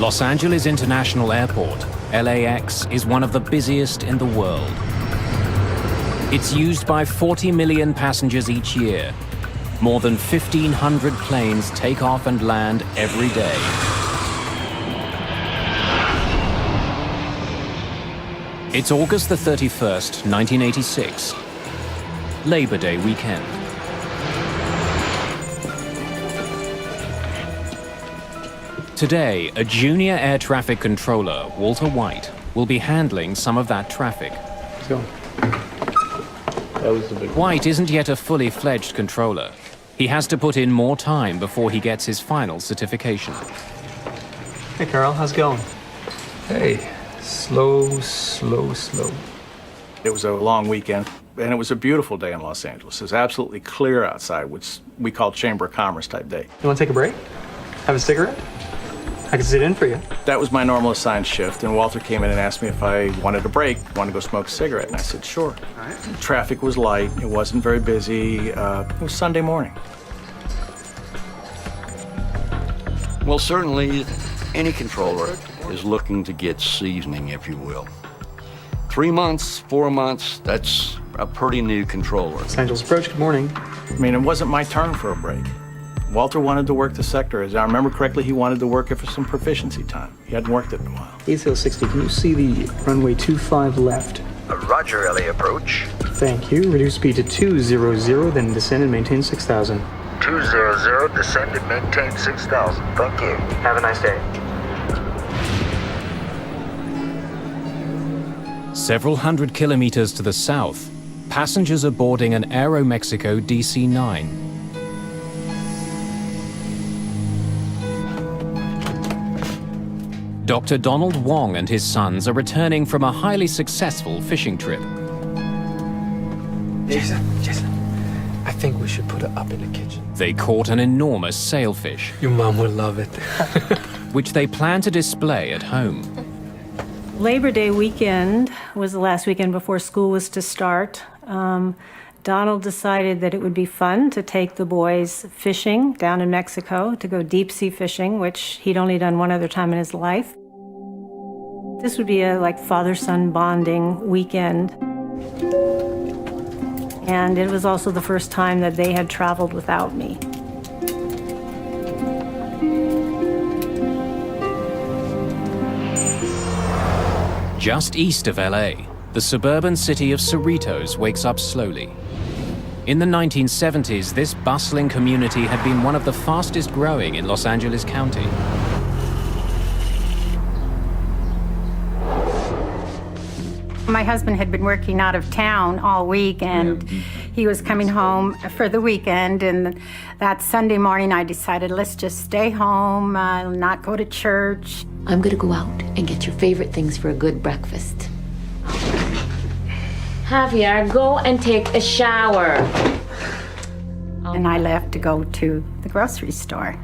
Los Angeles International Airport, LAX, is one of the busiest in the world. It's used by 40 million passengers each year. More than 1,500 planes take off and land every day. It's August the 31st, 1986, Labor Day weekend. Today, a junior air traffic controller, Walter White, will be handling some of that traffic. Let's go. That was the big one. White isn't yet a fully fledged controller. He has to put in more time before he gets his final certification. Hey, Carl, how's it going? Hey, slow, slow, slow. It was a long weekend, and it was a beautiful day in Los Angeles. It was absolutely clear outside, which we call Chamber of Commerce type day. You want to take a break? Have a cigarette? I can sit in for you. That was my normal assigned shift, and Walter came in and asked me if I wanted a break, wanted to go smoke a cigarette, and I said, sure. All right. Traffic was light, it wasn't very busy, it was Sunday morning. Well, certainly any controller is looking to get seasoning, if you will. 3 months, 4 months, that's a pretty new controller. Los Angeles Approach, good morning. I mean, it wasn't my turn for a break. Walter wanted to work the sector. As I remember correctly, he wanted to work it for some proficiency time. He hadn't worked it in a while. ACL 60, can you see the runway 25 left? Roger, LA approach. Thank you. Reduce speed to 200, then descend and maintain 6,000. 200, descend and maintain 6,000. Thank you. Have a nice day. Several hundred kilometers to the south, passengers are boarding an Aeromexico DC-9. Dr. Donald Wong and his sons are returning from a highly successful fishing trip. Jason, I think we should put it up in the kitchen. They caught an enormous sailfish, Your mom would love it. which they plan to display at home. Labor Day weekend was the last weekend before school was to start. Donald decided that it would be fun to take the boys fishing down in Mexico, to go deep sea fishing, which he'd only done one other time in his life. This would be a father-son bonding weekend. And it was also the first time that they had traveled without me. Just east of LA, the suburban city of Cerritos wakes up slowly. In the 1970s, this bustling community had been one of the fastest growing in Los Angeles County. My husband had been working out of town all week, and he was coming home for the weekend. And that Sunday morning, I decided, let's just stay home, not go to church. I'm gonna go out and get your favorite things for a good breakfast. Javier, go and take a shower. And I left to go to the grocery store.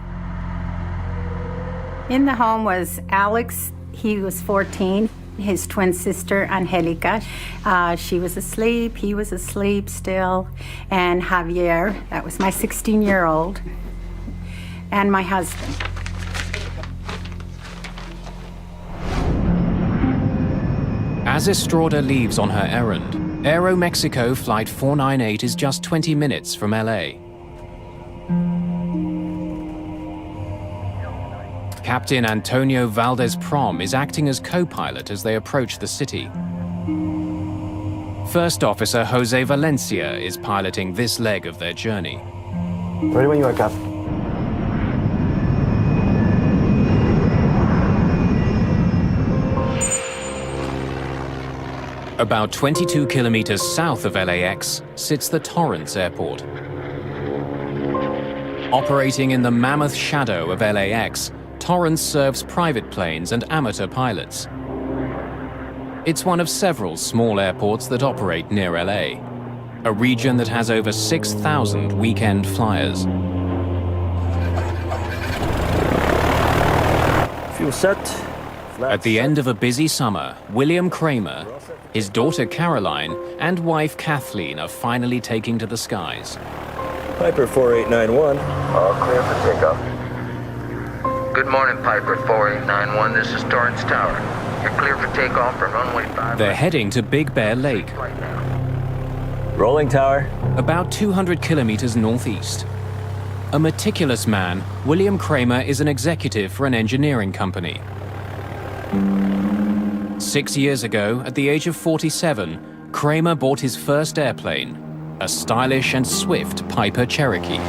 In the home was Alex. He was 14. His twin sister, Angelica. She was asleep. He was asleep still. And Javier, that was my 16-year-old. And my husband. As Estrada leaves on her errand, Aeromexico Flight 498 is just 20 minutes from LA. Captain Antonio Valdez-Prom is acting as co-pilot as they approach the city. First Officer Jose Valencia is piloting this leg of their journey. Ready when you are, Cap. About 22 kilometers south of LAX sits the Torrance Airport. Operating in the mammoth shadow of LAX, Torrance serves private planes and amateur pilots. It's one of several small airports that operate near LA, a region that has over 6,000 weekend flyers. Fuel set. At the end of a busy summer, William Kramer, his daughter Caroline, and wife Kathleen are finally taking to the skies. Piper 4891. All clear for takeoff. Good morning, Piper 4891. This is Torrance Tower. You're clear for takeoff from runway 5. They're heading to Big Bear Lake, Right now. Rolling tower. about 200 kilometers northeast. A meticulous man, William Kramer is an executive for an engineering company. 6 years ago, at the age of 47, Kramer bought his first airplane, a stylish and swift Piper Cherokee.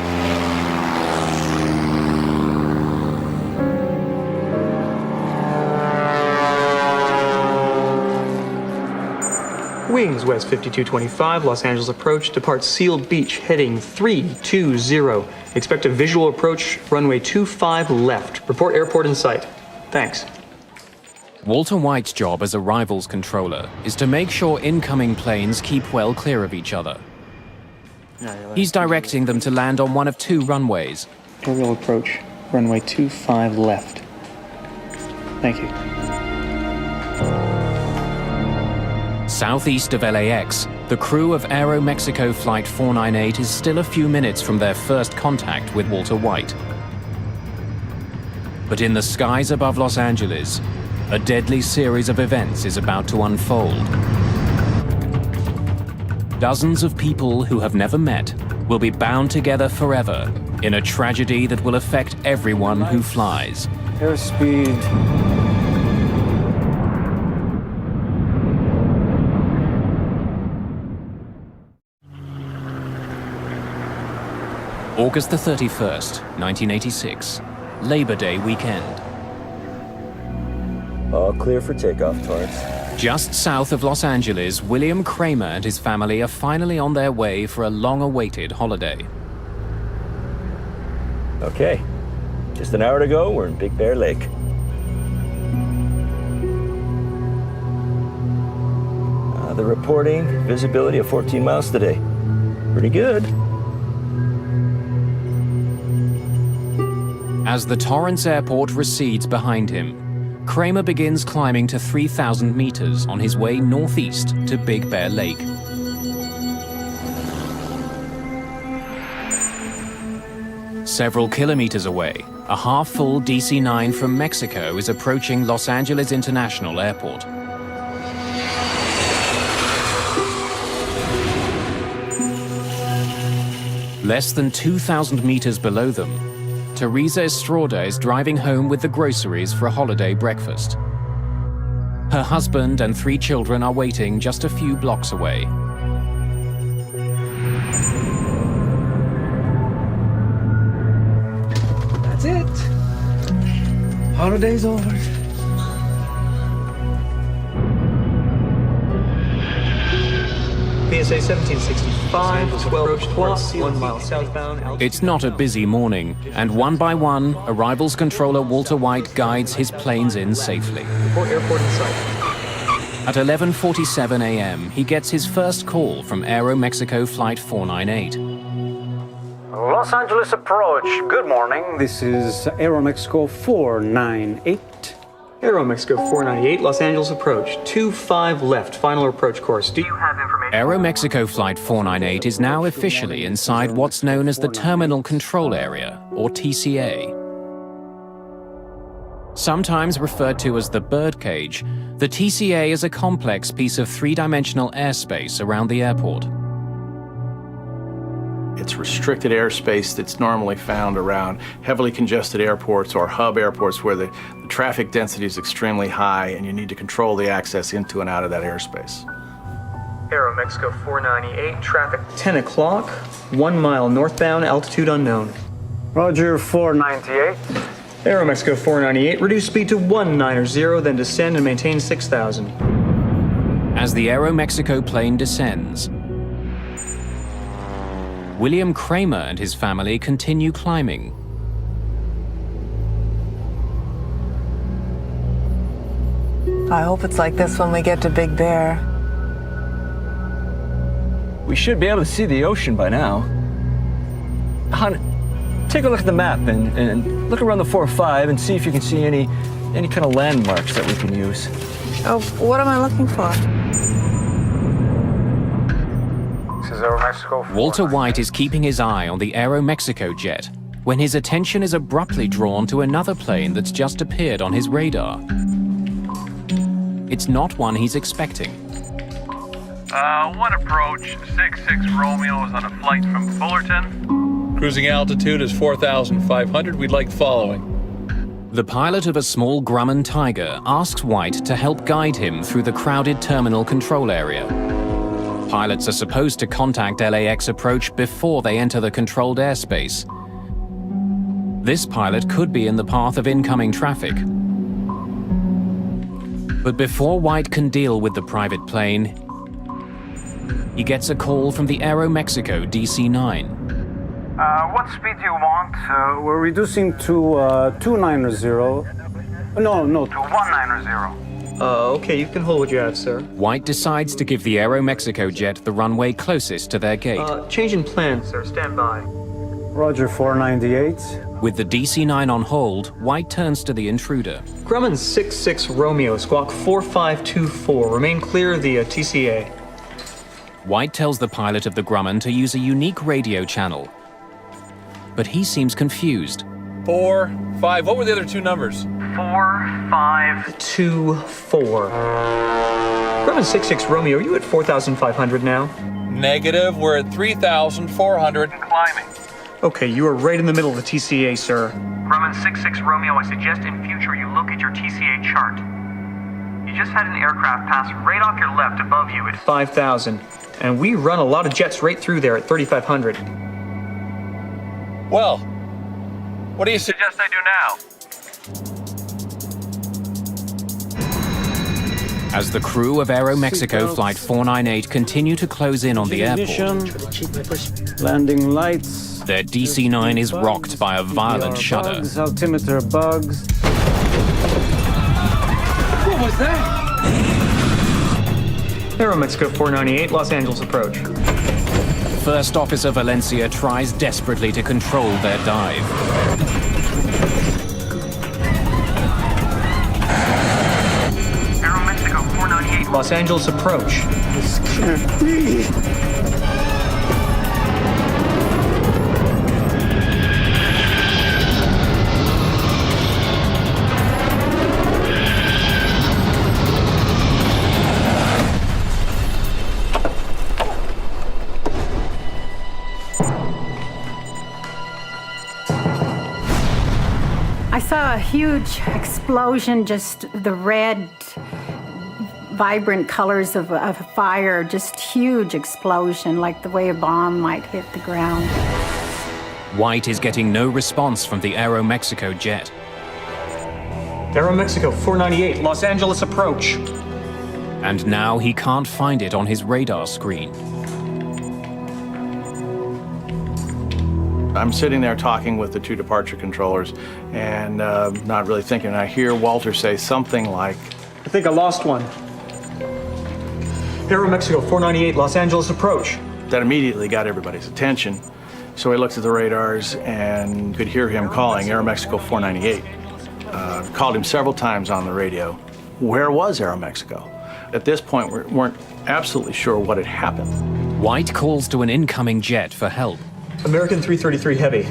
Wings West 5225, Los Angeles approach, depart Seal Beach, heading 320. Expect a visual approach, runway 25 left. Report airport in sight. Thanks. Walter White's job as arrivals controller is to make sure incoming planes keep well clear of each other. He's directing them to land on one of two runways. Aerial approach, runway 25 left. Thank you. Southeast of LAX, the crew of Aeromexico Flight 498 is still a few minutes from their first contact with Walter White. But in the skies above Los Angeles, a deadly series of events is about to unfold. Dozens of people who have never met will be bound together forever in a tragedy that will affect everyone who flies. Airspeed. August the 31st, 1986, Labor Day weekend. All clear for takeoff, Torrance. Just south of Los Angeles, William Kramer and his family are finally on their way for a long-awaited holiday. Okay. Just an hour to go, we're in Big Bear Lake. The reporting, visibility of 14 miles today. Pretty good. As the Torrance airport recedes behind him, Kramer begins climbing to 3,000 meters on his way northeast to Big Bear Lake. Several kilometers away, a half-full DC-9 from Mexico is approaching Los Angeles International Airport. Less than 2,000 meters below them, Teresa Estrada is driving home with the groceries for a holiday breakfast. Her husband and 3 children are waiting just a few blocks away. That's it. Holiday's over. PSA 1765, 12 plus, 1 mile southbound. It's not a busy morning, and one by one, arrivals controller Walter White guides his planes in safely. Report airport in sight. At 11:47 a.m., he gets his first call from Aeromexico Flight 498. Los Angeles approach, good morning. This is Aeromexico 498. Aeromexico 498, Los Angeles approach, 25 left, final approach course. Do you have information? Aeromexico Flight 498 is now officially inside what's known as the Terminal Control Area, or TCA. Sometimes referred to as the birdcage, the TCA is a complex piece of three-dimensional airspace around the airport. It's restricted airspace that's normally found around heavily congested airports or hub airports where the traffic density is extremely high and you need to control the access into and out of that airspace. Aeromexico 498, traffic 10 o'clock, 1 mile northbound, altitude unknown. Roger 498. Aeromexico 498, reduce speed to 190, then descend and maintain 6,000. As the Aeromexico plane descends, William Kramer and his family continue climbing. I hope it's like this when we get to Big Bear. We should be able to see the ocean by now. Hon, take a look at the map and look around the 4-5 and see if you can see any kind of landmarks that we can use. Oh, what am I looking for? This is Aeromexico 498. Walter White is keeping his eye on the Aeromexico jet when his attention is abruptly drawn to another plane that's just appeared on his radar. It's not one he's expecting. One approach, 66 Romeo is on a flight from Fullerton. Cruising altitude is 4,500. We'd like following. The pilot of a small Grumman Tiger asks White to help guide him through the crowded terminal control area. Pilots are supposed to contact LAX approach before they enter the controlled airspace. This pilot could be in the path of incoming traffic. But before White can deal with the private plane, he gets a call from the Aeromexico DC-9. What speed do you want? We're reducing to 290. No, to 190. Okay, you can hold what you have, sir. White decides to give the Aeromexico jet the runway closest to their gate. Change in plan, sir. Stand by. Roger, 498. With the DC-9 on hold, White turns to the intruder. Grumman 66 Romeo, squawk 4524. Remain clear of the TCA. White tells the pilot of the Grumman to use a unique radio channel. But he seems confused. 4, 5, what were the other two numbers? 4524. Grumman 66 Romeo, are you at 4,500 now? Negative, we're at 3,400 and climbing. Okay, you are right in the middle of the TCA, sir. Grumman 66 Romeo, I suggest in future you look at your TCA chart. You just had an aircraft pass right off your left above you at 5,000. And we run a lot of jets right through there at 3,500. Well, what do you suggest I do now? As the crew of Aeromexico Flight 498 continue to close in on the airport, Landing lights. their DC-9 is rocked by a violent shudder. Bugs, altimeter bugs. What was that? Aeromexico 498, Los Angeles approach. First Officer Valencia tries desperately to control their dive. Aeromexico 498. Los Angeles approach. This can't be. I saw a huge explosion, just the red, vibrant colors of a fire, just huge explosion, like the way a bomb might hit the ground. White is getting no response from the Aeromexico jet. Aeromexico 498, Los Angeles approach. And now he can't find it on his radar screen. I'm sitting there talking with the two departure controllers and not really thinking. And I hear Walter say something like, I think I lost one. Aeromexico 498, Los Angeles approach. That immediately got everybody's attention. So he looked at the radars and could hear him calling Aeromexico 498. Called him several times on the radio. Where was Aeromexico? At this point, we weren't absolutely sure what had happened. White calls to an incoming jet for help. American 333 Heavy. I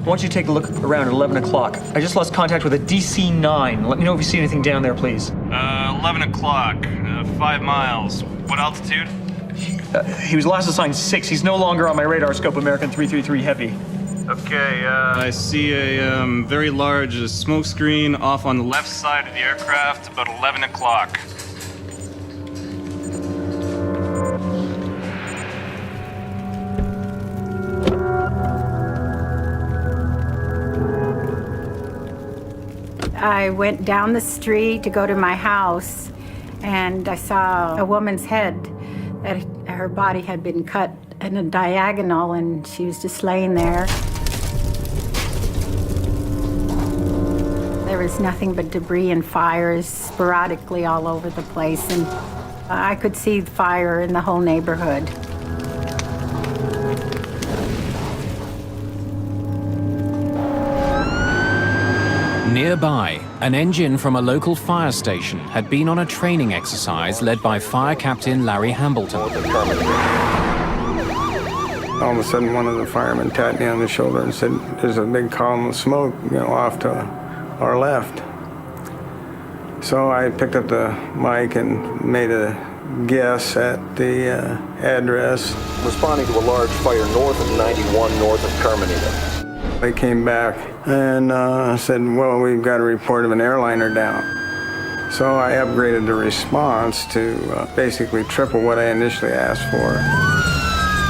want you to take a look around at 11 o'clock. I just lost contact with a DC-9. Let me know if you see anything down there, please. 11 o'clock, 5 miles. What altitude? He was last assigned 6. He's no longer on my radar scope, American 333 Heavy. Okay, I see a very large smoke screen off on the left side of the aircraft, about 11 o'clock. I went down the street to go to my house, and I saw a woman's head, that her body had been cut in a diagonal, and she was just laying there. There was nothing but debris and fires sporadically all over the place, and I could see the fire in the whole neighborhood. Nearby, an engine from a local fire station had been on a training exercise led by Fire Captain Larry Hambleton. All of a sudden, one of the firemen tapped me on the shoulder and said, "There's a big column of smoke, off to our left." So I picked up the mic and made a guess at the address. Responding to a large fire north of 91 north of Carmenita. They came back and said, "Well, we've got a report of an airliner down." So I upgraded the response to basically triple what I initially asked for.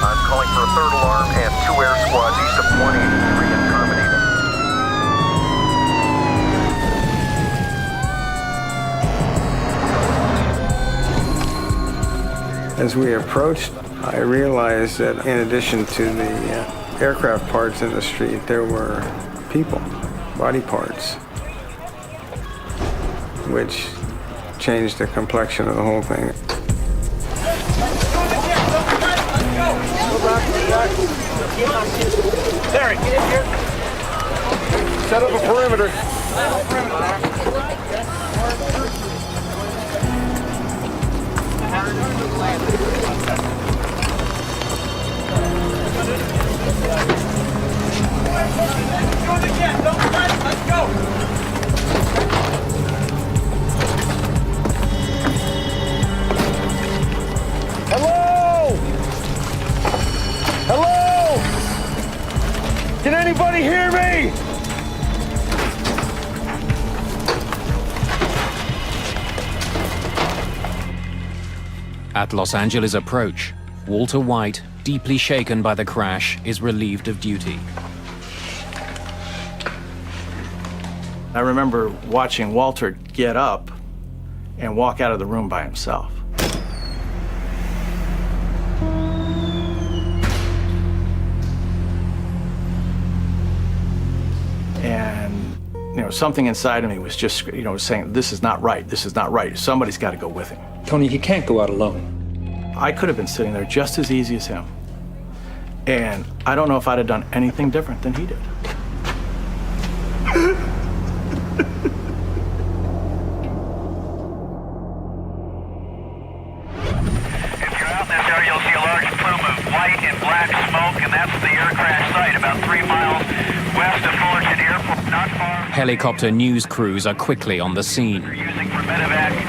I'm calling for a third alarm and 2 air squads east of 183 in Carmenita. As we approached, I realized that in addition to the aircraft parts in the street, there were people, body parts, which changed the complexion of the whole thing. Terry, get in here. Set up a perimeter. Let's go! Hello? Hello? Can anybody hear me? At Los Angeles approach, Walter White, deeply shaken by the crash, is relieved of duty. I remember watching Walter get up and walk out of the room by himself. And, something inside of me was just, saying, this is not right, this is not right. Somebody's got to go with him. Tony, he can't go out alone. I could have been sitting there just as easy as him. And I don't know if I'd have done anything different than he did. If you're out in this area, you'll see a large plume of white and black smoke, and that's the air crash site about 3 miles west of Fullerton Airport, not far. Helicopter news crews are quickly on the scene. They're using for medevacing.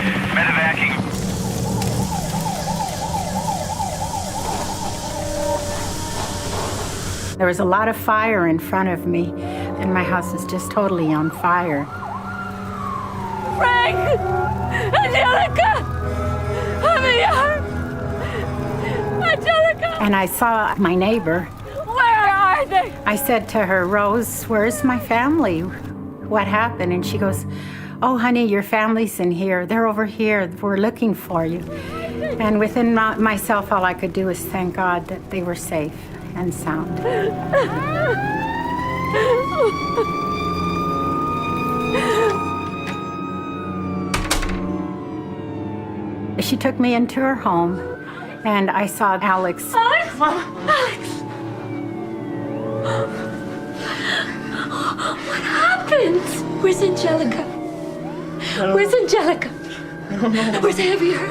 There was a lot of fire in front of me, and my house is just totally on fire. Frank! Angelica! Javier! Angelica! And I saw my neighbor. Where are they? I said to her, "Rose, where's my family? What happened?" And she goes, "Oh, honey, your family's in here. They're over here. We're looking for you." And within myself, all I could do was thank God that they were safe and sound. She took me into her home, and I saw Alex. Alex! Alex! What happened? Where's Angelica? Where's Angelica? I don't know. Where's Javier?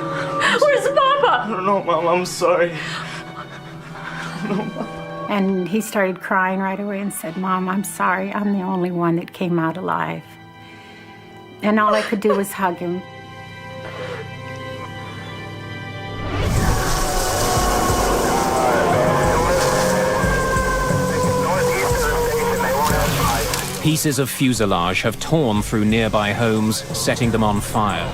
Where's Papa? I don't know, Mom. I'm sorry. And he started crying right away and said, "Mom, I'm sorry. I'm the only one that came out alive." And all I could do was hug him. Pieces of fuselage have torn through nearby homes, setting them on fire.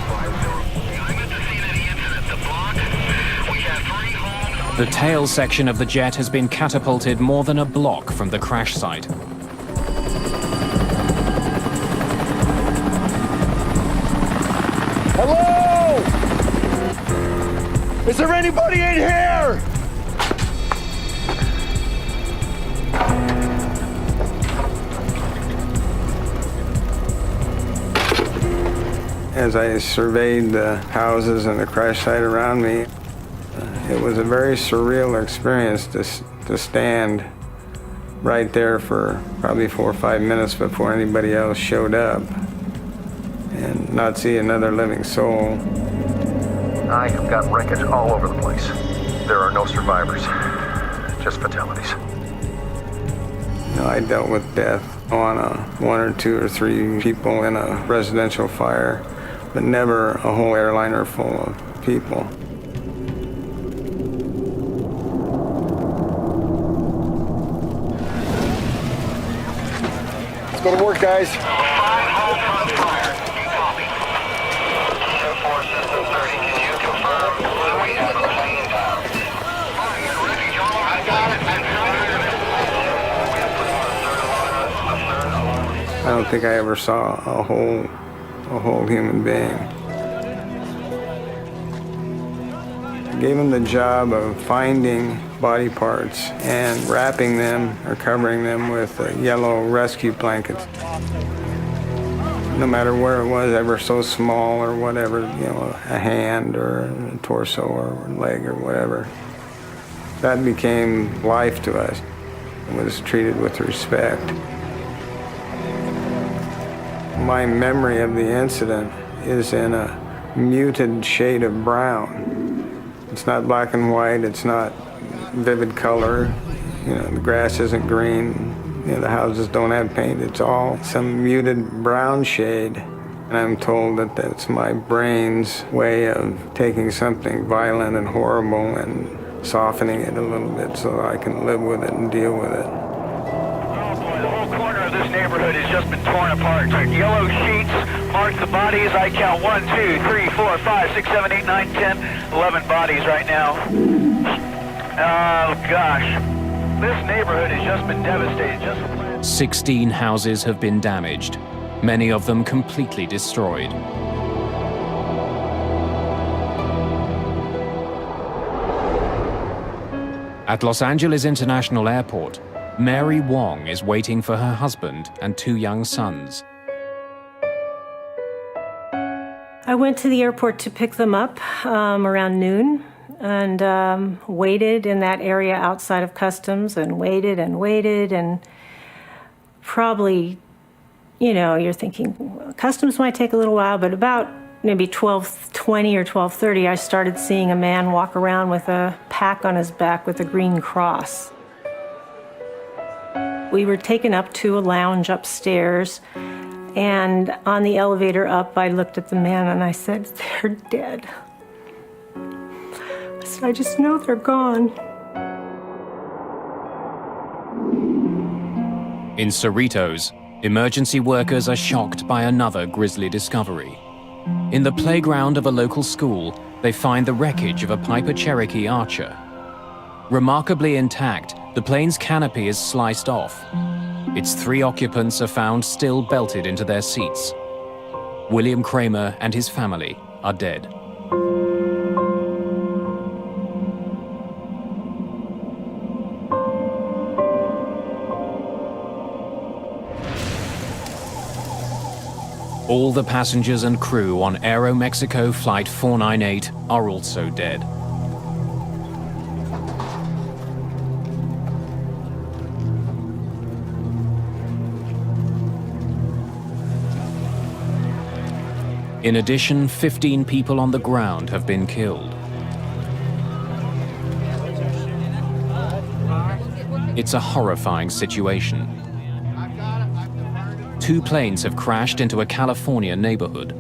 The tail section of the jet has been catapulted more than a block from the crash site. Hello? Is there anybody in here? As I surveyed the houses and the crash site around me, it was a very surreal experience to stand right there for probably 4 or 5 minutes before anybody else showed up and not see another living soul. I have got wreckage all over the place. There are no survivors. just fatalities. You know, I dealt with death on one or two or three people in a residential fire, but never a whole airliner full of people. Let's go to work, guys. I don't think I ever saw a whole human being. I gave him the job of finding body parts and wrapping them or covering them with yellow rescue blankets. No matter where it was, ever so small or whatever, you know, a hand or a torso or a leg or whatever. That became life to us. It was treated with respect. My memory of the incident is in a muted shade of brown. It's not black and white, it's not vivid color. You know, the grass isn't green, you know, the houses don't have paint. It's all some muted brown shade. And I'm told that that's my brain's way of taking something violent and horrible and softening it a little bit so I can live with it and deal with it. This neighborhood has just been torn apart. Yellow sheets mark the bodies. I count 1, 2, 3, 4, 5, 6, 7, 8, 9, 10, 11 bodies right now. Oh, gosh. This neighborhood has just been devastated. 16 houses have been damaged, many of them completely destroyed. At Los Angeles International Airport, Mary Wong is waiting for her husband and 2 young sons. I went to the airport to pick them up around noon and waited in that area outside of customs and waited and probably, you know, you're thinking, well, customs might take a little while, but about maybe 12:20 or 12:30, I started seeing a man walk around with a pack on his back with a green cross. We were taken up to a lounge upstairs, and on the elevator up, I looked at the man and I said, "They're dead." I said, "I just know they're gone." In Cerritos, emergency workers are shocked by another grisly discovery. In the playground of a local school, they find the wreckage of a Piper Cherokee Archer. Remarkably intact, the plane's canopy is sliced off. Its 3 occupants are found still belted into their seats. William Kramer and his family are dead. All the passengers and crew on Aeromexico Flight 498 are also dead. In addition, 15 people on the ground have been killed. It's a horrifying situation. 2 planes have crashed into a California neighborhood.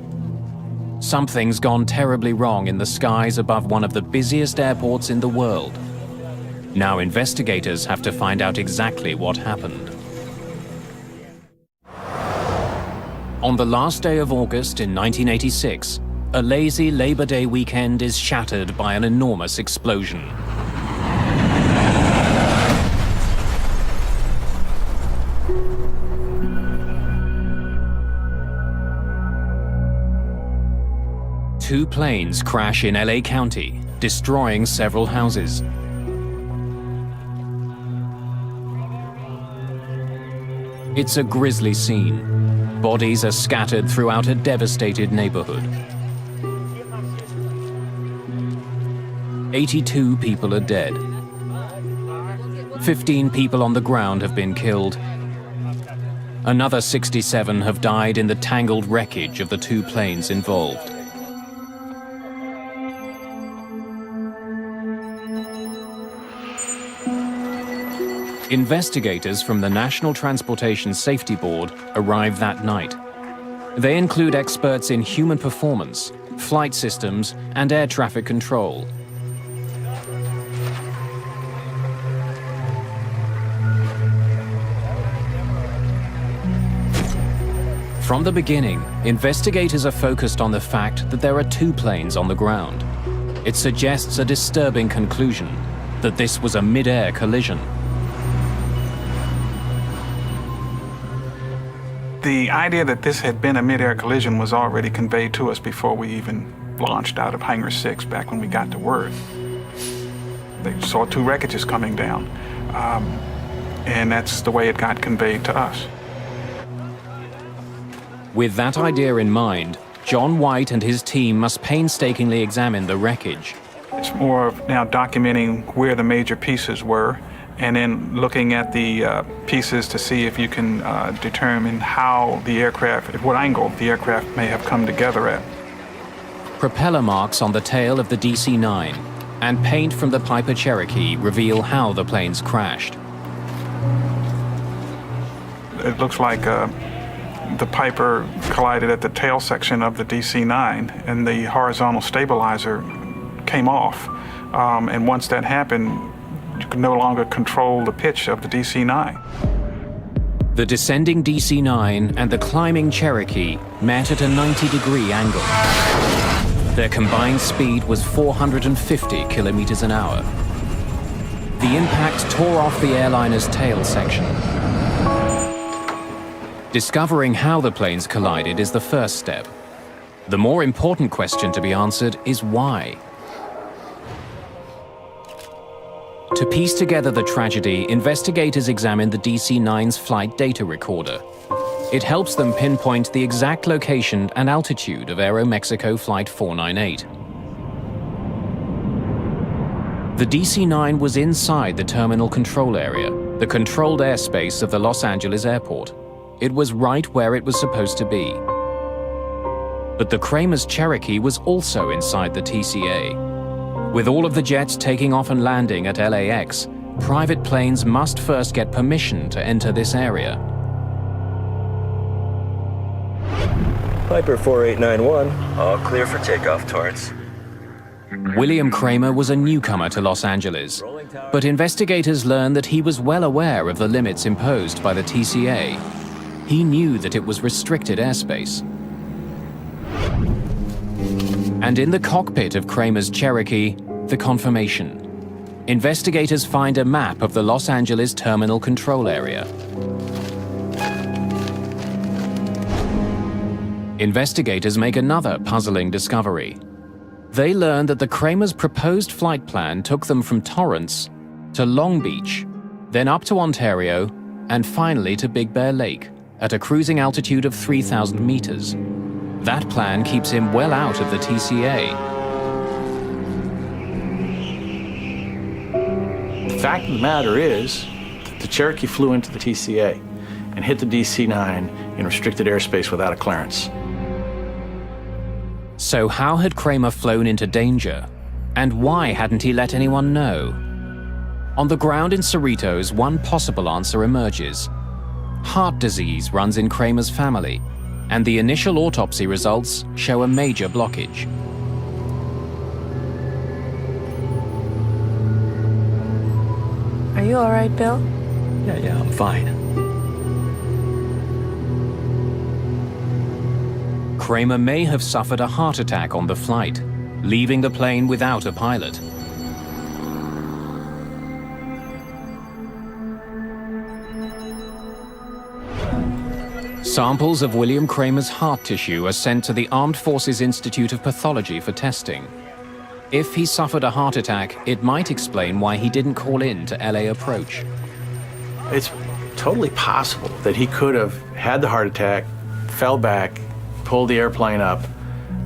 Something's gone terribly wrong in the skies above one of the busiest airports in the world. Now investigators have to find out exactly what happened. On the last day of August in 1986, a lazy Labor Day weekend is shattered by an enormous explosion. Two planes crash in LA County, destroying several houses. It's a grisly scene. Bodies are scattered throughout a devastated neighborhood. 82 people are dead. 15 people on the ground have been killed. Another 67 have died in the tangled wreckage of the 2 planes involved. Investigators from the National Transportation Safety Board arrive that night. They include experts in human performance, flight systems, and air traffic control. From the beginning, investigators are focused on the fact that there are two planes on the ground. It suggests a disturbing conclusion, that this was a mid-air collision. The idea that this had been a mid-air collision was already conveyed to us before we even launched out of Hangar 6 back when we got to word. They saw two wreckages coming down, and that's the way it got conveyed to us. With that idea in mind, John White and his team must painstakingly examine the wreckage. It's more of now documenting where the major pieces were, and then looking at the pieces to see if you can determine how the aircraft, at what angle the aircraft may have come together at. Propeller marks on the tail of the DC-9 and paint from the Piper Cherokee reveal how the planes crashed. It looks like the Piper collided at the tail section of the DC-9, and the horizontal stabilizer came off. And once that happened, you could no longer control the pitch of the DC-9. The descending DC-9 and the climbing Cherokee met at a 90-degree angle. Their combined speed was 450 kilometers an hour. The impact tore off the airliner's tail section. Discovering how the planes collided is the first step. The more important question to be answered is why. To piece together the tragedy, investigators examine the DC-9's flight data recorder. It helps them pinpoint the exact location and altitude of Aeromexico Flight 498. The DC-9 was inside the terminal control area, the controlled airspace of the Los Angeles airport. It was right where it was supposed to be. But the Kramer's Cherokee was also inside the TCA. With all of the jets taking off and landing at LAX, private planes must first get permission to enter this area. Piper 4891, all clear for takeoff, Torrance. William Kramer was a newcomer to Los Angeles, but investigators learned that he was well aware of the limits imposed by the TCA. He knew that it was restricted airspace. And in the cockpit of Kramer's Cherokee, the confirmation. Investigators find a map of the Los Angeles terminal control area. Investigators make another puzzling discovery. They learn that the Kramer's proposed flight plan took them from Torrance to Long Beach, then up to Ontario, and finally to Big Bear Lake at a cruising altitude of 3,000 meters. That plan keeps him well out of the TCA. The fact of the matter is that the Cherokee flew into the TCA and hit the DC-9 in restricted airspace without a clearance. So how had Kramer flown into danger? And why hadn't he let anyone know? On the ground in Cerritos, one possible answer emerges. Heart disease runs in Kramer's family, and the initial autopsy results show a major blockage. Are you all right, Bill? Yeah, I'm fine. Kramer may have suffered a heart attack on the flight, leaving the plane without a pilot. Samples of William Kramer's heart tissue are sent to the Armed Forces Institute of Pathology for testing. If he suffered a heart attack, it might explain why he didn't call in to LA approach. It's totally possible that he could have had the heart attack, fell back, pulled the airplane up,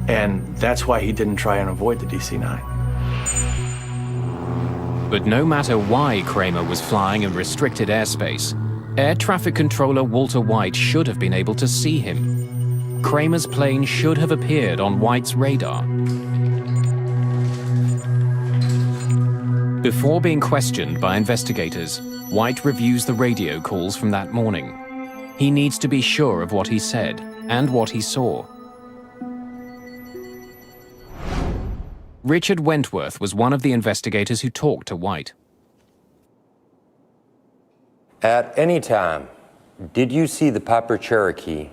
and that's why he didn't try and avoid the DC-9. But no matter why Kramer was flying in restricted airspace, Air Traffic Controller Walter White should have been able to see him. Kramer's plane should have appeared on White's radar. Before being questioned by investigators, White reviews the radio calls from that morning. He needs to be sure of what he said and what he saw. Richard Wentworth was one of the investigators who talked to White. At any time, did you see the Piper Cherokee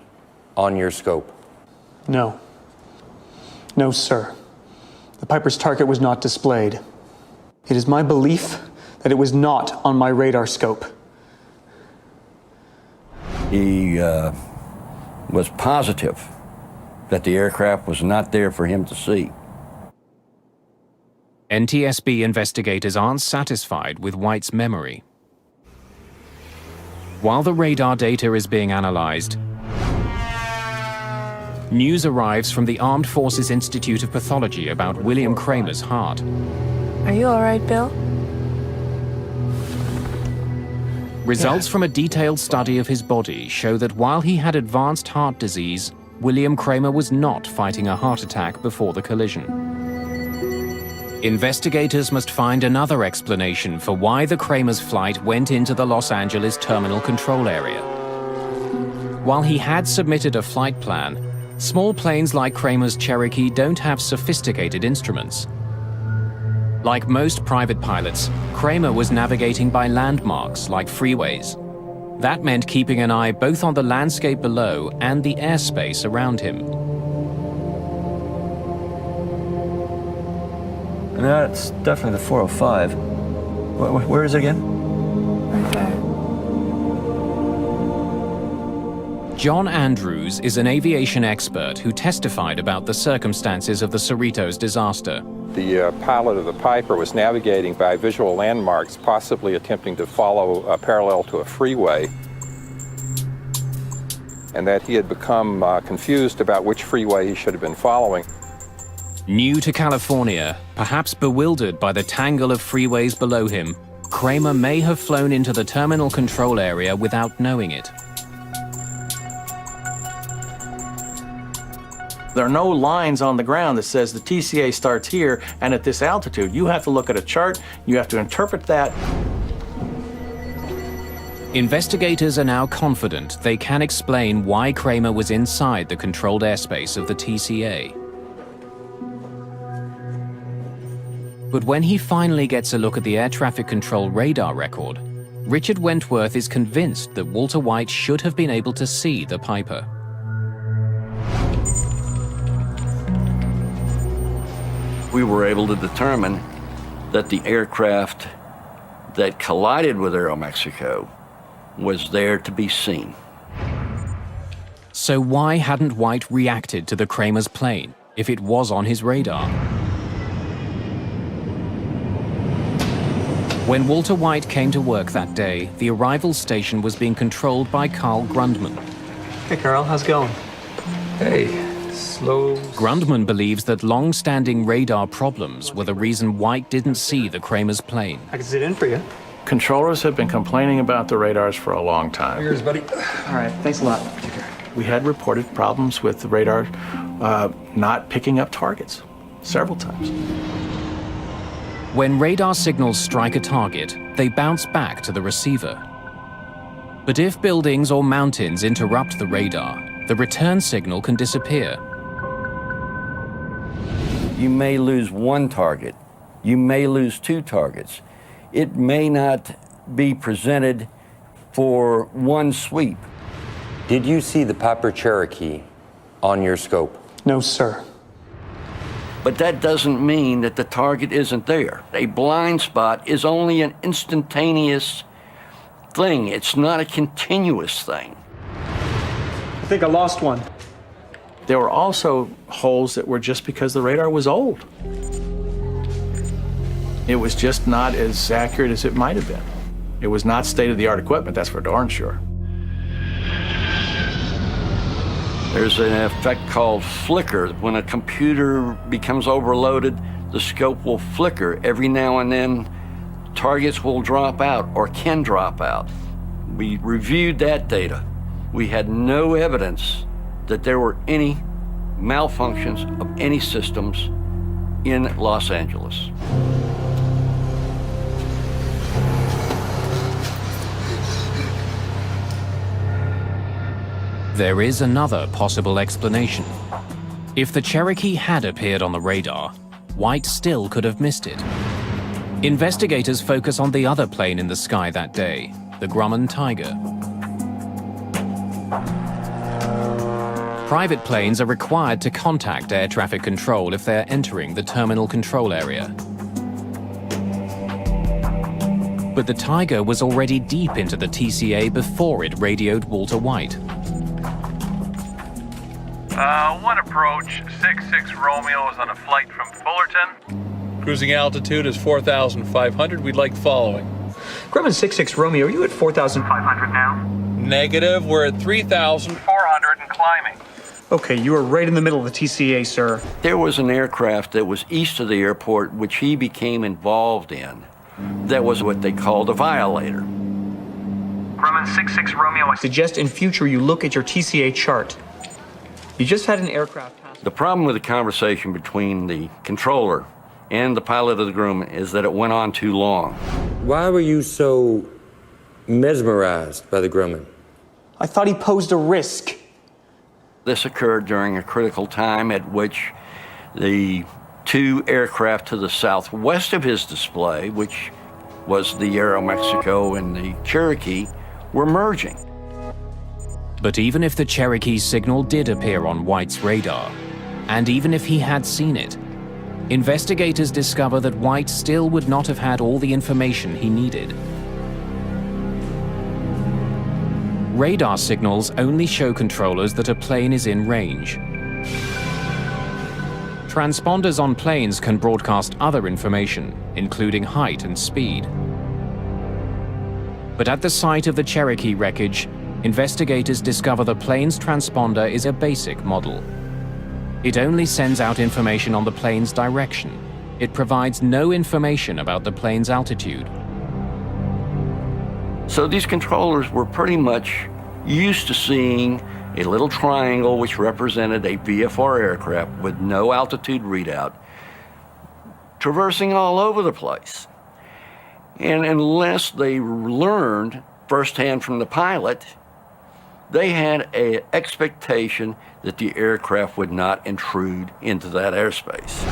on your scope? No. No, sir. The Piper's target was not displayed. It is my belief that it was not on my radar scope. He was positive that the aircraft was not there for him to see. NTSB investigators aren't satisfied with White's memory. While the radar data is being analyzed, news arrives from the Armed Forces Institute of Pathology about William Kramer's heart. Are you all right, Bill? Results from a detailed study of his body show that while he had advanced heart disease, William Kramer was not fighting a heart attack before the collision. Investigators must find another explanation for why the Kramer's flight went into the Los Angeles terminal control area. While he had submitted a flight plan, small planes like Kramer's Cherokee don't have sophisticated instruments. Like most private pilots, Kramer was navigating by landmarks like freeways. That meant keeping an eye both on the landscape below and the airspace around him. That's definitely the 405. Where is it again? Right there. John Andrews is an aviation expert who testified about the circumstances of the Cerritos disaster. The pilot of the Piper was navigating by visual landmarks, possibly attempting to follow parallel to a freeway, and that he had become confused about which freeway he should have been following. New to California, perhaps bewildered by the tangle of freeways below him, Kramer may have flown into the terminal control area without knowing it. There are no lines on the ground that says the TCA starts here and at this altitude. You have to look at a chart, you have to interpret that. Investigators are now confident they can explain why Kramer was inside the controlled airspace of the TCA. But when he finally gets a look at the air traffic control radar record, Richard Wentworth is convinced that Walter White should have been able to see the Piper. We were able to determine that the aircraft that collided with Aeromexico was there to be seen. So why hadn't White reacted to the Kramer's plane if it was on his radar? When Walter White came to work that day, the arrival station was being controlled by Carl Grundman. Hey, Carl, how's it going? Hey, slow. Grundman believes that long-standing radar problems were the reason White didn't see the Kramer's plane. I can sit in for you. Controllers have been complaining about the radars for a long time. Here's, buddy. All right, thanks a lot. Take care. We had reported problems with the radar not picking up targets several times. When radar signals strike a target, they bounce back to the receiver. But if buildings or mountains interrupt the radar, the return signal can disappear. You may lose one target. You may lose two targets. It may not be presented for one sweep. Did you see the Piper Cherokee on your scope? No, sir. But that doesn't mean that the target isn't there. A blind spot is only an instantaneous thing. It's not a continuous thing. I think I lost one. There were also holes that were just because the radar was old. It was just not as accurate as it might have been. It was not state-of-the-art equipment, that's for darn sure. There's an effect called flicker. When a computer becomes overloaded, the scope will flicker. Every now and then, targets will drop out or can drop out. We reviewed that data. We had no evidence that there were any malfunctions of any systems in Los Angeles. There is another possible explanation. If the Cherokee had appeared on the radar, White still could have missed it. Investigators focus on the other plane in the sky that day, the Grumman Tiger. Private planes are required to contact air traffic control if they're entering the terminal control area. But the Tiger was already deep into the TCA before it radioed Walter White. 1 approach, 66 Romeo is on a flight from Fullerton. Cruising altitude is 4,500. We'd like following. Grumman 66 Romeo, are you at 4,500 now? Negative, we're at 3,400 and climbing. Okay, you are right in the middle of the TCA, sir. There was an aircraft that was east of the airport which he became involved in. That was what they called a violator. Grumman 66 Romeo, I suggest in future you look at your TCA chart. You just had an aircraft pass. The problem with the conversation between the controller and the pilot of the Grumman is that it went on too long. Why were you so mesmerized by the Grumman? I thought he posed a risk. This occurred during a critical time at which the two aircraft to the southwest of his display, which was the Aeromexico and the Cherokee, were merging. But even if the Cherokee's signal did appear on White's radar, and even if he had seen it, investigators discover that White still would not have had all the information he needed. Radar signals only show controllers that a plane is in range. Transponders on planes can broadcast other information, including height and speed. But at the site of the Cherokee wreckage, investigators discover the plane's transponder is a basic model. It only sends out information on the plane's direction. It provides no information about the plane's altitude. So these controllers were pretty much used to seeing a little triangle which represented a VFR aircraft with no altitude readout, traversing all over the place. And unless they learned firsthand from the pilot, they had an expectation that the aircraft would not intrude into that airspace.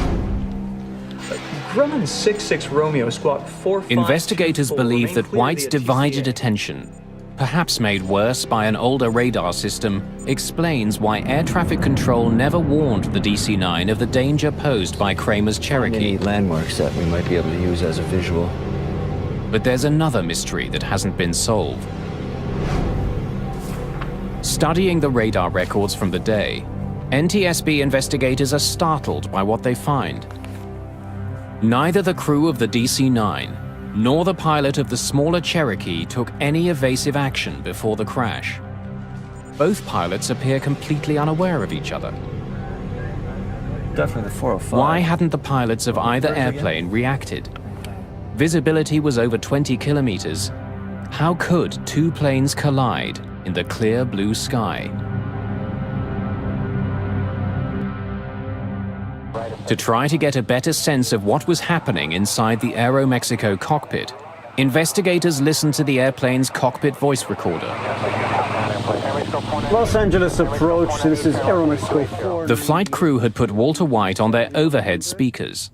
Grumman 66 Romeo, squawk 45. Investigators believe that White's divided attention, perhaps made worse by an older radar system, explains why air traffic control never warned the DC-9 of the danger posed by Kramer's Cherokee. Any landmarks that we might be able to use as a visual. But there's another mystery that hasn't been solved. Studying the radar records from the day, NTSB investigators are startled by what they find. Neither the crew of the DC-9 nor the pilot of the smaller Cherokee took any evasive action before the crash. Both pilots appear completely unaware of each other. Definitely the 405. Why hadn't the pilots of either airplane reacted? Visibility was over 20 kilometers. How could two planes collide in the clear blue sky? To try to get a better sense of what was happening inside the Aeromexico cockpit, investigators listened to the airplane's cockpit voice recorder. Los Angeles approach, this is Aeromexico 4. The flight crew had put Walter White on their overhead speakers.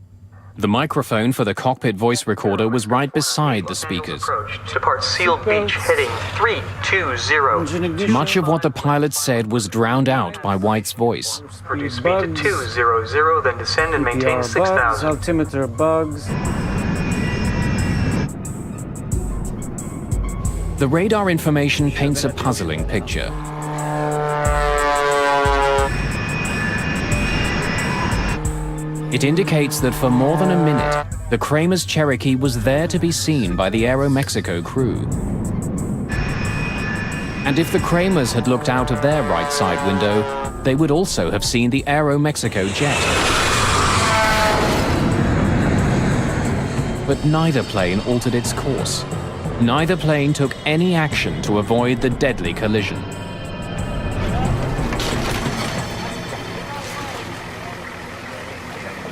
The microphone for the cockpit voice recorder was right beside the speakers. Depart Sealed Beach, heading 320. Much of what the pilot said was drowned out by White's voice. Reduce speed to 200, then descend and maintain 6,000. Altimeter bugs. The radar information paints a puzzling picture. It indicates that for more than a minute, the Kramer's Cherokee was there to be seen by the Aeromexico crew. And if the Kramers had looked out of their right side window, they would also have seen the Aeromexico jet. But neither plane altered its course. Neither plane took any action to avoid the deadly collision.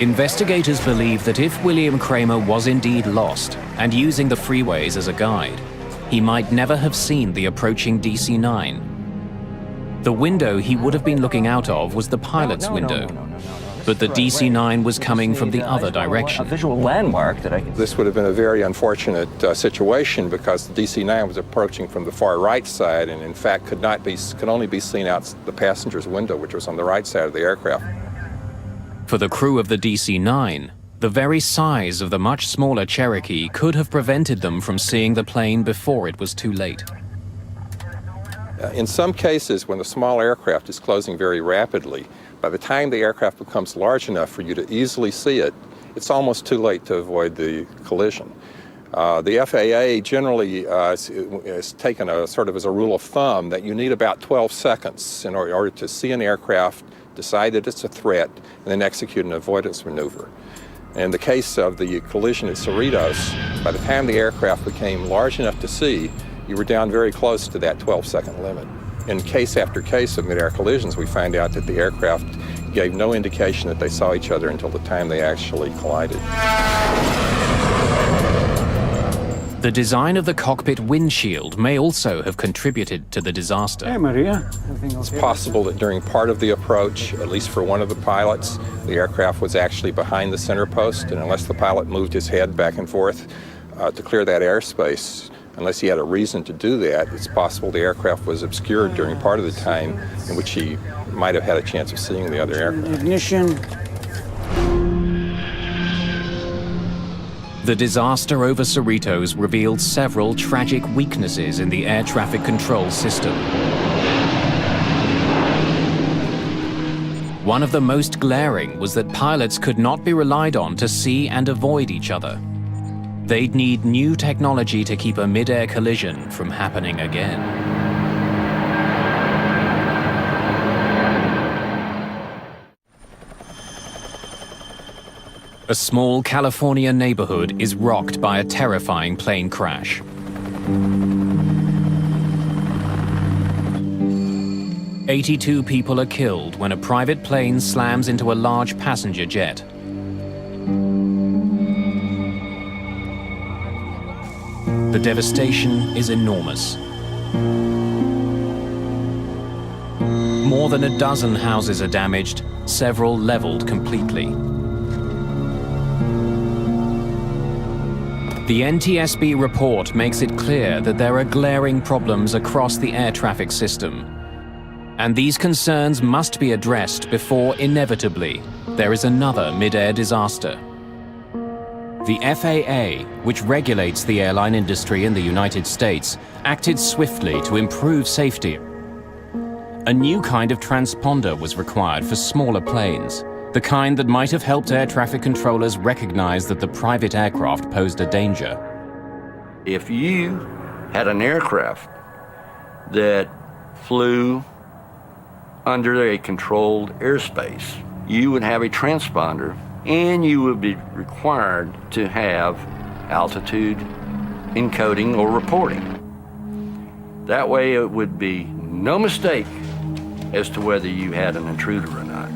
Investigators believe that if William Kramer was indeed lost and using the freeways as a guide, he might never have seen the approaching DC-9. The window he would have been looking out of was the pilot's window. But the DC-9 was coming from the other direction. A visual landmark that I can... This would have been a very unfortunate situation because the DC-9 was approaching from the far right side and in fact could only be seen out the passenger's window, which was on the right side of the aircraft. For the crew of the DC-9, the very size of the much smaller Cherokee could have prevented them from seeing the plane before it was too late. In some cases, when the small aircraft is closing very rapidly, by the time the aircraft becomes large enough for you to easily see it, it's almost too late to avoid the collision. The FAA generally has taken a sort of as a rule of thumb that you need about 12 seconds in order to see an aircraft, decide that it's a threat, and then execute an avoidance maneuver. In the case of the collision at Cerritos, by the time the aircraft became large enough to see, you were down very close to that 12-second limit. In case after case of mid-air collisions, we find out that the aircraft gave no indication that they saw each other until the time they actually collided. The design of the cockpit windshield may also have contributed to the disaster. Hey, Maria. Everything okay? It's possible that during part of the approach, at least for one of the pilots, the aircraft was actually behind the center post, and unless the pilot moved his head back and forth to clear that airspace, unless he had a reason to do that, it's possible the aircraft was obscured during part of the time in which he might have had a chance of seeing the other aircraft. Ignition. The disaster over Cerritos revealed several tragic weaknesses in the air traffic control system. One of the most glaring was that pilots could not be relied on to see and avoid each other. They'd need new technology to keep a mid-air collision from happening again. A small California neighborhood is rocked by a terrifying plane crash. "82 people are killed when a private plane slams into a large passenger jet. The devastation is enormous. More than a dozen houses are damaged, several leveled completely. The NTSB report makes it clear that there are glaring problems across the air traffic system, and these concerns must be addressed before, inevitably, there is another mid-air disaster. The FAA, which regulates the airline industry in the United States, acted swiftly to improve safety. A new kind of transponder was required for smaller planes, the kind that might have helped air traffic controllers recognize that the private aircraft posed a danger. If you had an aircraft that flew under a controlled airspace, you would have a transponder and you would be required to have altitude encoding or reporting. That way it would be no mistake as to whether you had an intruder or not.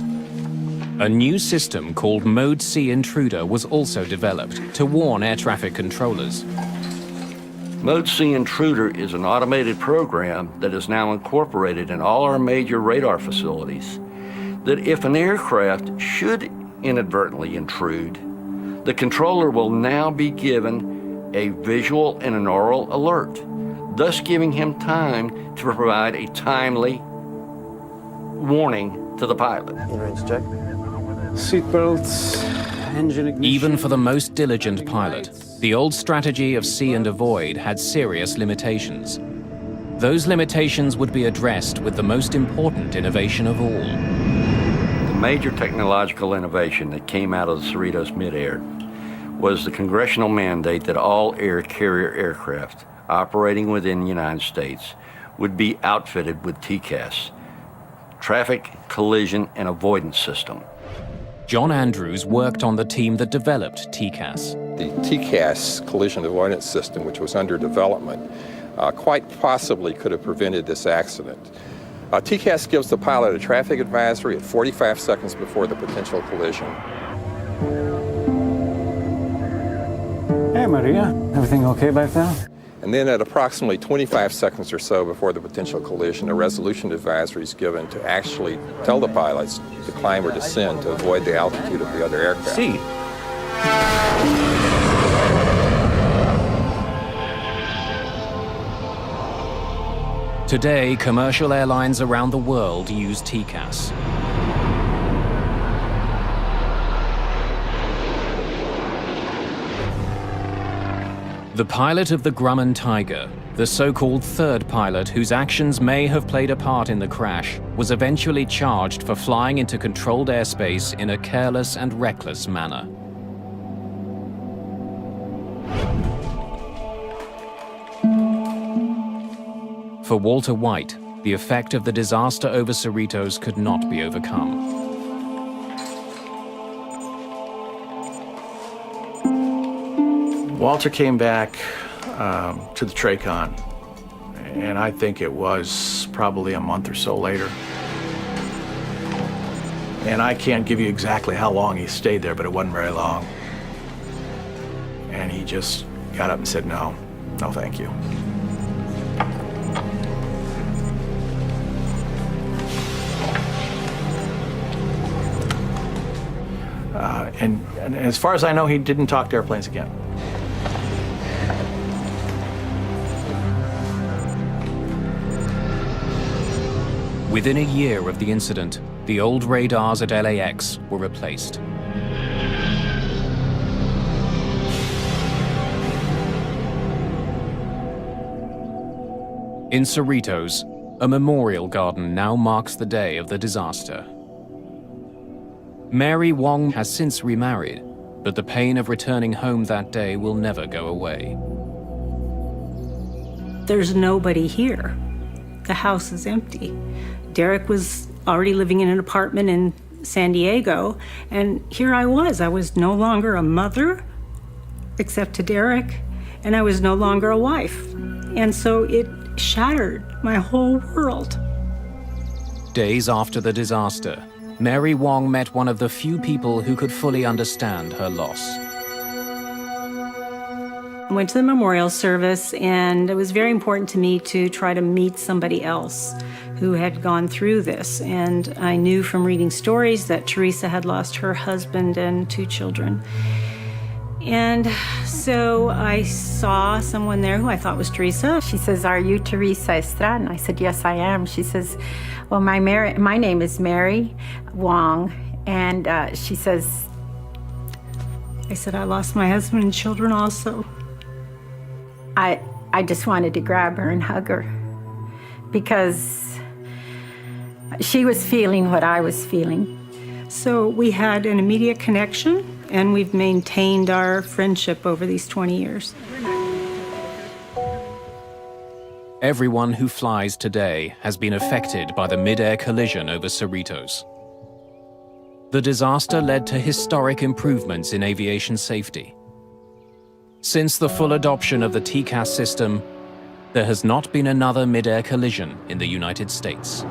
A new system called Mode C Intruder was also developed to warn air traffic controllers. Mode C Intruder is an automated program that is now incorporated in all our major radar facilities, that if an aircraft should inadvertently intrude, the controller will now be given a visual and an oral alert, thus giving him time to provide a timely warning to the pilot. Range check. Seatbelts, engine ignition. Even for the most diligent pilot, the old strategy of see and avoid had serious limitations. Those limitations would be addressed with the most important innovation of all. The major technological innovation that came out of the Cerritos midair was the congressional mandate that all air carrier aircraft operating within the United States would be outfitted with TCAS, Traffic Collision and Avoidance System. John Andrews worked on the team that developed TCAS. The TCAS collision avoidance system, which was under development, quite possibly could have prevented this accident. TCAS gives the pilot a traffic advisory at 45 seconds before the potential collision. Hey, Maria. Everything okay back there? And then at approximately 25 seconds or so before the potential collision, a resolution advisory is given to actually tell the pilots to climb or descend to avoid the altitude of the other aircraft. See. Today, commercial airlines around the world use TCAS. The pilot of the Grumman Tiger, the so-called third pilot whose actions may have played a part in the crash, was eventually charged for flying into controlled airspace in a careless and reckless manner. For Walter White, the effect of the disaster over Cerritos could not be overcome. Walter came back to the Tracon, and I think it was probably a month or so later. And I can't give you exactly how long he stayed there, but it wasn't very long. And he just got up and said, no, thank you. And as far as I know, he didn't talk to airplanes again. Within a year of the incident, the old radars at LAX were replaced. In Cerritos, a memorial garden now marks the day of the disaster. Mary Wong has since remarried, but the pain of returning home that day will never go away. There's nobody here. The house is empty. Derek was already living in an apartment in San Diego, and here I was no longer a mother, except to Derek, and I was no longer a wife. And so it shattered my whole world. Days after the disaster, Mary Wong met one of the few people who could fully understand her loss. I went to the memorial service, and it was very important to me to try to meet somebody else who had gone through this. And I knew from reading stories that Teresa had lost her husband and 2 children. And so I saw someone there who I thought was Teresa. She says, "Are you Teresa Estrada?" I said, "Yes, I am." She says, "Well, my name is Mary Wong." And she says, I said, "I lost my husband and children also." I just wanted to grab her and hug her because she was feeling what I was feeling. So we had an immediate connection, and we've maintained our friendship over these 20 years. Everyone who flies today has been affected by the mid-air collision over Cerritos. The disaster led to historic improvements in aviation safety. Since the full adoption of the TCAS system, there has not been another mid-air collision in the United States.